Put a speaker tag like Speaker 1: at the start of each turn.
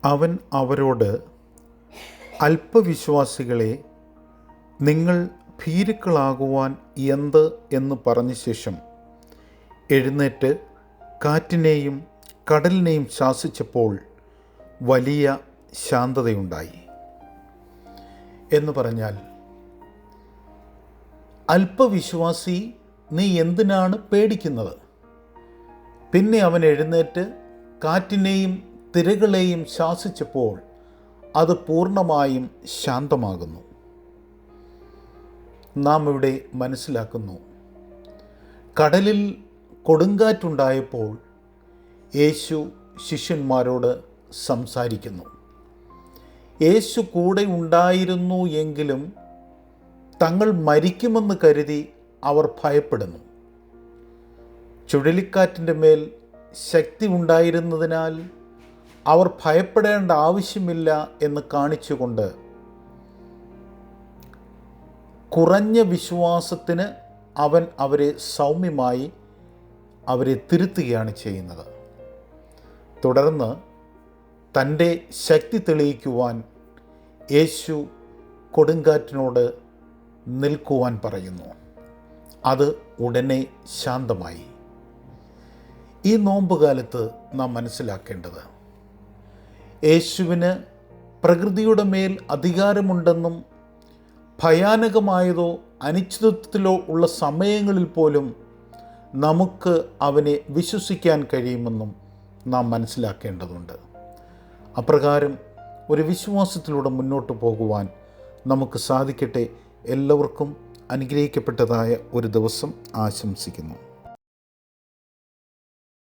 Speaker 1: അവൻ അവരോട്, അല്പവിശ്വാസികളെ, നിങ്ങൾ ഭീരുക്കളാകുവാൻ എന്ത് എന്ന് പറഞ്ഞ ശേഷം എഴുന്നേറ്റ് കാറ്റിനെയും കടലിനെയും ശാസിച്ചപ്പോൾ വലിയ ശാന്തതയുണ്ടായി. എന്ന് പറഞ്ഞാൽ, അല്പവിശ്വാസി, നീ എന്തിനാണ് പേടിക്കുന്നത്? പിന്നെ അവൻ എഴുന്നേറ്റ് കാറ്റിനെയും തിരകളെയും ശാസിച്ചപ്പോൾ അത് പൂർണ്ണമായും ശാന്തമാകുന്നു. നാം ഇവിടെ മനസ്സിലാക്കുന്നു, കടലിൽ കൊടുങ്കാറ്റുണ്ടായപ്പോൾ യേശു ശിഷ്യന്മാരോട് സംസാരിക്കുന്നു. യേശു കൂടെ ഉണ്ടായിരുന്നു എങ്കിലും തങ്ങൾ മരിക്കുമെന്ന് കരുതി അവർ ഭയപ്പെടുന്നു. ചുഴലിക്കാറ്റിൻ്റെ മേൽ ശക്തി ഉണ്ടായിരുന്നതിനാൽ അവർ ഭയപ്പെടേണ്ട ആവശ്യമില്ല എന്ന് കാണിച്ചുകൊണ്ട് കുറഞ്ഞ വിശ്വാസത്തിന് അവൻ അവരെ സൗമ്യമായി തിരുത്തുകയാണ് ചെയ്യുന്നത്. തുടർന്ന് തൻ്റെ ശക്തി തെളിയിക്കുവാൻ യേശു കൊടുങ്കാറ്റിനോട് നിൽക്കുവാൻ പറയുന്നു. അത് ഉടനെ ശാന്തമായി. ഈ നോമ്പുകാലത്ത് നാം മനസ്സിലാക്കേണ്ടത്, യേശുവിന് പ്രകൃതിയുടെ മേൽ അധികാരമുണ്ടെന്നും ഭയാനകമായതോ അനിശ്ചിതത്വത്തിലോ ഉള്ള സമയങ്ങളിൽ പോലും നമുക്ക് അവനെ വിശ്വസിക്കാൻ കഴിയുമെന്നും നാം മനസ്സിലാക്കേണ്ടതുണ്ട്. അപ്രകാരം ഒരു വിശ്വാസത്തിലൂടെ മുന്നോട്ട് പോകുവാൻ നമുക്ക് സാധിക്കട്ടെ. എല്ലാവർക്കും അനുഗ്രഹിക്കപ്പെട്ടതായ ഒരു ദിവസം ആശംസിക്കുന്നു.